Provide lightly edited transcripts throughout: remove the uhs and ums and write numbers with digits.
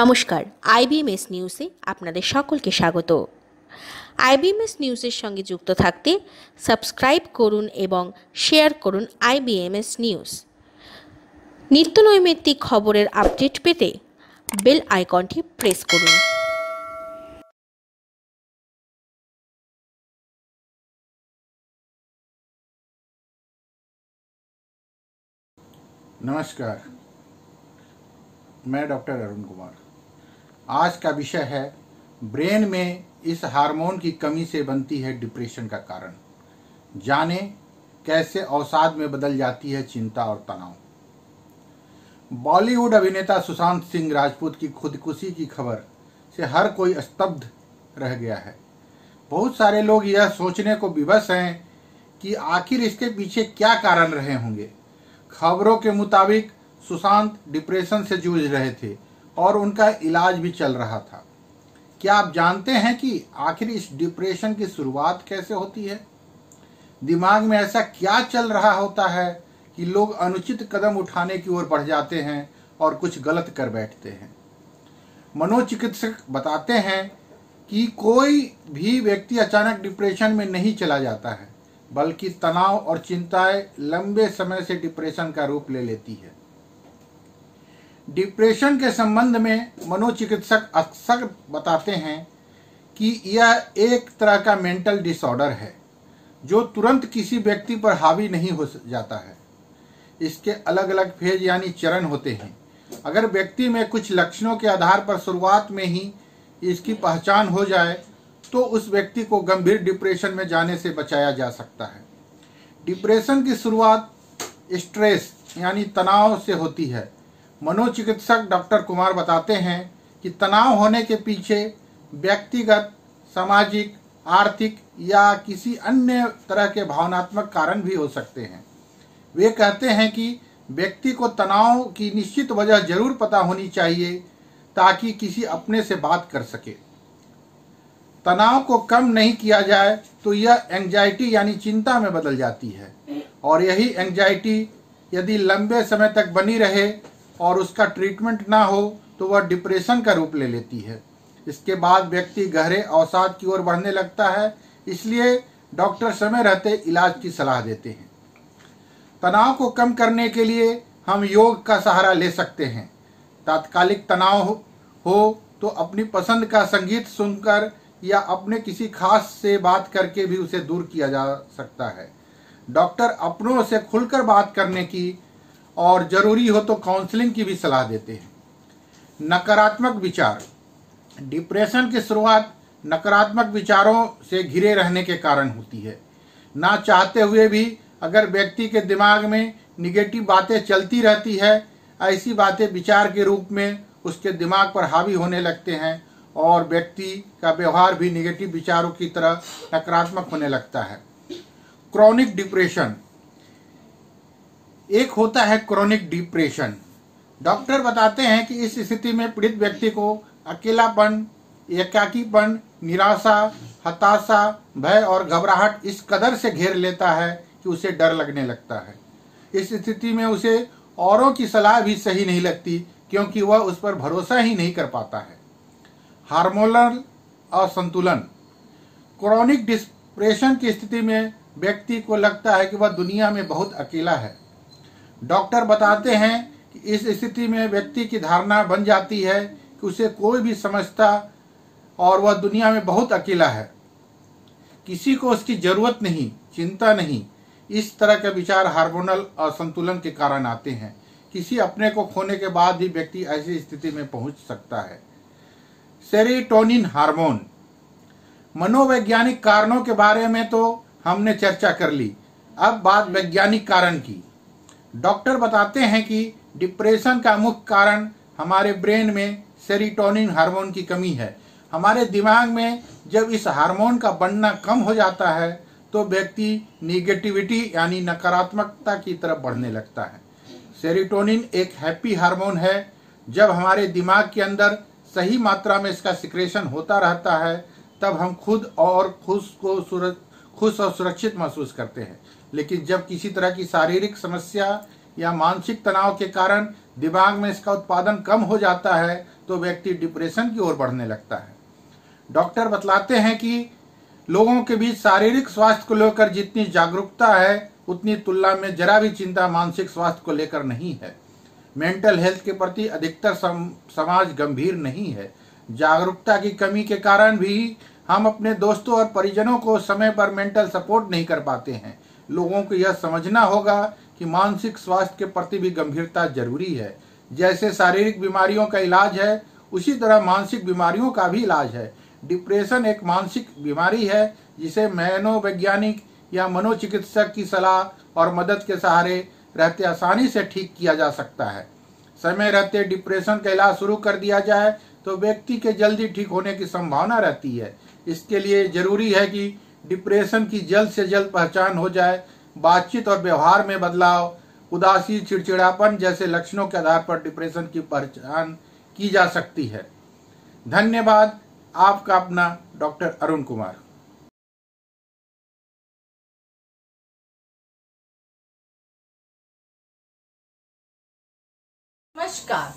নমস্কার, আইবিএমএস নিউজে আপনাদের সকলকে স্বাগত। আইবিএমএস নিউজের সঙ্গে যুক্ত থাকতে সাবস্ক্রাইব করুন এবং শেয়ার করুন আইবিএমএস নিউজ। নিত্য নৈমিত্তিক খবরের আপডেট পেতে বেল আইকনটি প্রেস করুন। नमस्कार, मैं डॉक्टर अरुण कुमार। आज का विषय है ब्रेन में इस हार्मोन की कमी से बनती है डिप्रेशन का कारण। जाने कैसे अवसाद में बदल जाती है चिंता और तनाव। बॉलीवुड अभिनेता सुशांत सिंह राजपूत की खुदकुशी की खबर से हर कोई स्तब्ध रह गया है। बहुत सारे लोग यह सोचने को विवश हैं कि आखिर इसके पीछे क्या कारण रहे होंगे। खबरों के मुताबिक सुशांत डिप्रेशन से जूझ रहे थे और उनका इलाज भी चल रहा था। क्या आप जानते हैं कि आखिर इस डिप्रेशन की शुरुआत कैसे होती है? दिमाग में ऐसा क्या चल रहा होता है कि लोग अनुचित कदम उठाने की ओर बढ़ जाते हैं और कुछ गलत कर बैठते हैं? मनोचिकित्सक बताते हैं कि कोई भी व्यक्ति अचानक डिप्रेशन में नहीं चला जाता है, बल्कि तनाव और चिंताएं लंबे समय से डिप्रेशन का रूप ले लेती है। डिप्रेशन के संबंध में मनोचिकित्सक अक्सर बताते हैं कि यह एक तरह का मेंटल डिसऑर्डर है जो तुरंत किसी व्यक्ति पर हावी नहीं हो जाता है। इसके अलग अलग फेज यानी चरण होते हैं। अगर व्यक्ति में कुछ लक्षणों के आधार पर शुरुआत में ही इसकी पहचान हो जाए तो उस व्यक्ति को गंभीर डिप्रेशन में जाने से बचाया जा सकता है। डिप्रेशन की शुरुआत स्ट्रेस यानी तनाव से होती है। मनोचिकित्सक डॉक्टर कुमार बताते हैं कि तनाव होने के पीछे व्यक्तिगत, सामाजिक, आर्थिक या किसी अन्य तरह के भावनात्मक कारण भी हो सकते हैं। वे कहते हैं कि व्यक्ति को तनाव की निश्चित वजह जरूर पता होनी चाहिए ताकि किसी अपने से बात कर सके। तनाव को कम नहीं किया जाए तो यह एंजाइटी यानी चिंता में बदल जाती है और यही एंजाइटी यदि लंबे समय तक बनी रहे और उसका ट्रीटमेंट ना हो तो वह डिप्रेशन का रूप ले लेती है। इसके बाद व्यक्ति गहरे अवसाद की ओर बढ़ने लगता है। इसलिए डॉक्टर समय रहते इलाज की सलाह देते हैं। तनाव को कम करने के लिए हम योग का सहारा ले सकते हैं। तात्कालिक तनाव हो तो अपनी पसंद का संगीत सुनकर या अपने किसी खास से बात करके भी उसे दूर किया जा सकता है। डॉक्टर अपनों से खुलकर बात करने की और जरूरी हो तो काउंसलिंग की भी सलाह देते हैं। नकारात्मक विचार। डिप्रेशन की शुरुआत नकारात्मक विचारों से घिरे रहने के कारण होती है। ना चाहते हुए भी अगर व्यक्ति के दिमाग में निगेटिव बातें चलती रहती है, ऐसी बातें विचार के रूप में उसके दिमाग पर हावी होने लगते हैं और व्यक्ति का व्यवहार भी निगेटिव विचारों की तरह नकारात्मक होने लगता है। Chronic depression. एक होता है क्रॉनिक डिप्रेशन। डॉक्टर बताते हैं कि इस स्थिति में पीड़ित व्यक्ति को अकेलापन, एकाकीपन, निराशा, हताशा, भय और घबराहट इस कदर से घेर लेता है कि उसे डर लगने लगता है। इस स्थिति में उसे औरों की सलाह भी सही नहीं लगती क्योंकि वह उस पर भरोसा ही नहीं कर पाता है। हार्मोनल असंतुलन। क्रॉनिक डिप्रेशन की स्थिति में व्यक्ति को लगता है कि वह दुनिया में बहुत अकेला है। डॉक्टर बताते हैं कि इस स्थिति में व्यक्ति की धारणा बन जाती है कि उसे कोई भी समझता और वह दुनिया में बहुत अकेला है। किसी को उसकी जरूरत नहीं, चिंता नहीं। इस तरह के विचार हार्मोनल असंतुलन के कारण आते हैं। किसी अपने को खोने के बाद ही व्यक्ति ऐसी स्थिति में पहुंच सकता है। Serotonin hormone. मनोवैज्ञानिक कारणों के बारे में तो हमने चर्चा कर ली, अब बात वैज्ञानिक कारण की। डॉक्टर बताते हैं कि डिप्रेशन का मुख्य कारण हमारे ब्रेन में सेरोटोनिन हार्मोन की कमी है। हमारे दिमाग में जब इस हार्मोन का बनना कम हो जाता है तो व्यक्ति निगेटिविटी यानी नकारात्मकता की तरफ बढ़ने लगता है। सेरोटोनिन एक हैप्पी हार्मोन है। जब हमारे दिमाग के अंदर सही मात्रा में इसका सिक्रेशन होता रहता है तब हम खुद और खुश और सुरक्षित महसूस करते हैं। लेकिन जब किसी तरह की शारीरिक समस्या या मानसिक तनाव के कारण दिमाग में इसका उत्पादन कम हो जाता है तो व्यक्ति डिप्रेशन की ओर बढ़ने लगता है। डॉक्टर बतलाते हैं कि लोगों के बीच शारीरिक स्वास्थ्य को लेकर जितनी जागरूकता है उतनी तुलना में जरा भी चिंता मानसिक स्वास्थ्य को लेकर नहीं है। मेंटल हेल्थ के प्रति अधिकतर समाज गंभीर नहीं है। जागरूकता की कमी के कारण भी हम अपने दोस्तों और परिजनों को समय पर मेंटल सपोर्ट नहीं कर पाते हैं। लोगों को यह समझना होगा कि मानसिक स्वास्थ्य के प्रति भी गंभीरता जरूरी है। जैसे शारीरिक बीमारियों का इलाज है उसी तरह मानसिक बीमारियों का भी इलाज है। डिप्रेशन एक मानसिक बीमारी है जिसे मनोवैज्ञानिक या मनोचिकित्सक की सलाह और मदद के सहारे रहते आसानी से ठीक किया जा सकता है। समय रहते डिप्रेशन का इलाज शुरू कर दिया जाए तो व्यक्ति के जल्दी ठीक होने की संभावना रहती है। इसके लिए जरूरी है कि डिप्रेशन की जल्द से जल्द पहचान हो जाए। बातचीत और व्यवहार में बदलाव, उदासी, चिड़चिड़ापन जैसे लक्षणों के आधार पर डिप्रेशन की पहचान की जा सकती है। धन्यवाद। आपका अपना डॉक्टर अरुण कुमार। नमस्कार।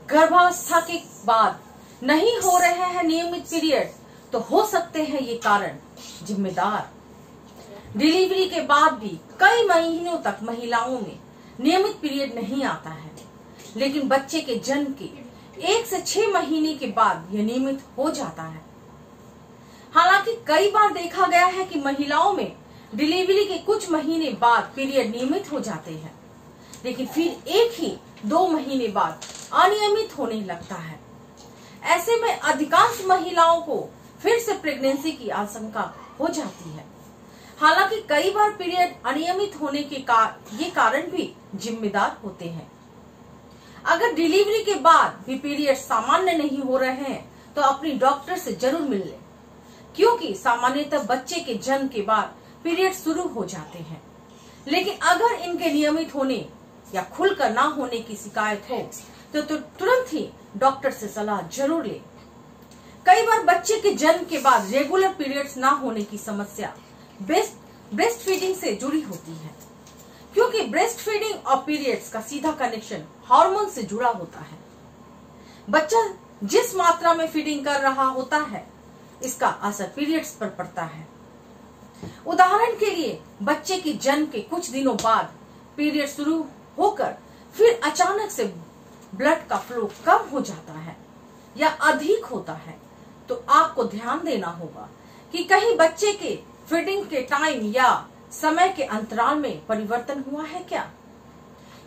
गर्भावस्था के बाद नहीं हो रहे हैं नियमित पीरियड तो हो सकते हैं ये कारण जिम्मेदार। डिलीवरी के बाद भी कई महीनों तक महिलाओं में नियमित पीरियड नहीं आता है, लेकिन बच्चे के जन्म के 1 से 6 महीने के बाद यह नियमित हो जाता है। हालांकि कई बार देखा गया है कि महिलाओं में डिलीवरी के कुछ महीने बाद पीरियड नियमित हो जाते हैं, लेकिन फिर 1 ही 2 महीने बाद अनियमित होने लगता है। ऐसे में अधिकांश महिलाओं को फिर से प्रेगनेंसी की आशंका हो जाती है। हालांकि कई बार पीरियड अनियमित होने के ये कारण भी जिम्मेदार होते हैं। अगर डिलीवरी के बाद भी पीरियड सामान्य नहीं हो रहे हैं तो अपनी डॉक्टर से जरूर मिल लें, क्योंकि सामान्यतः बच्चे के जन्म के बाद पीरियड शुरू हो जाते हैं। लेकिन अगर इनके नियमित होने या खुलकर ना होने की शिकायत हो तो तुरंत ही डॉक्टर से सलाह जरूर लें। कई बार बच्चे के जन्म के बाद रेगुलर पीरियड्स ना होने की समस्या ब्रेस्ट फीडिंग से जुड़ी होती है, क्योंकि ब्रेस्ट फीडिंग और पीरियड्स का सीधा कनेक्शन हार्मोन से जुड़ा होता है। बच्चा जिस मात्रा में फीडिंग कर रहा होता है इसका असर पीरियड्स पर पड़ता है। उदाहरण के लिए बच्चे के जन्म के कुछ दिनों बाद पीरियड शुरू होकर फिर अचानक से ब्लड का फ्लो कम हो जाता है या अधिक होता है तो आपको ध्यान देना होगा कि कहीं बच्चे के फीडिंग के टाइम या समय के अंतराल में परिवर्तन हुआ है क्या,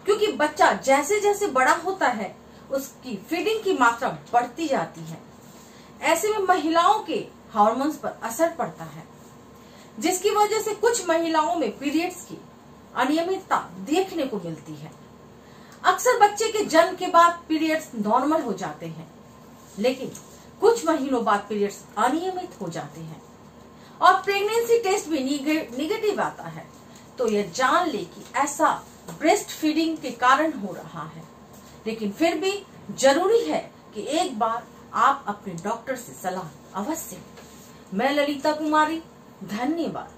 क्योंकि बच्चा जैसे जैसे बड़ा होता है उसकी फीडिंग की मात्रा बढ़ती जाती है। ऐसे में महिलाओं के हार्मोन्स पर असर पड़ता है, जिसकी वजह से कुछ महिलाओं में पीरियड्स की अनियमितता देखने को मिलती है। अक्सर बच्चे के जन्म के बाद पीरियड्स नॉर्मल हो जाते हैं, लेकिन कुछ महीनों बाद पीरियड्स अनियमित हो जाते हैं और प्रेगनेंसी टेस्ट भी निगेटिव आता है, तो यह जान ले कि ऐसा ब्रेस्ट फीडिंग के कारण हो रहा है। लेकिन फिर भी जरूरी है कि एक बार आप अपने डॉक्टर से सलाह अवश्य। मैं ललिता कुमारी, धन्यवाद।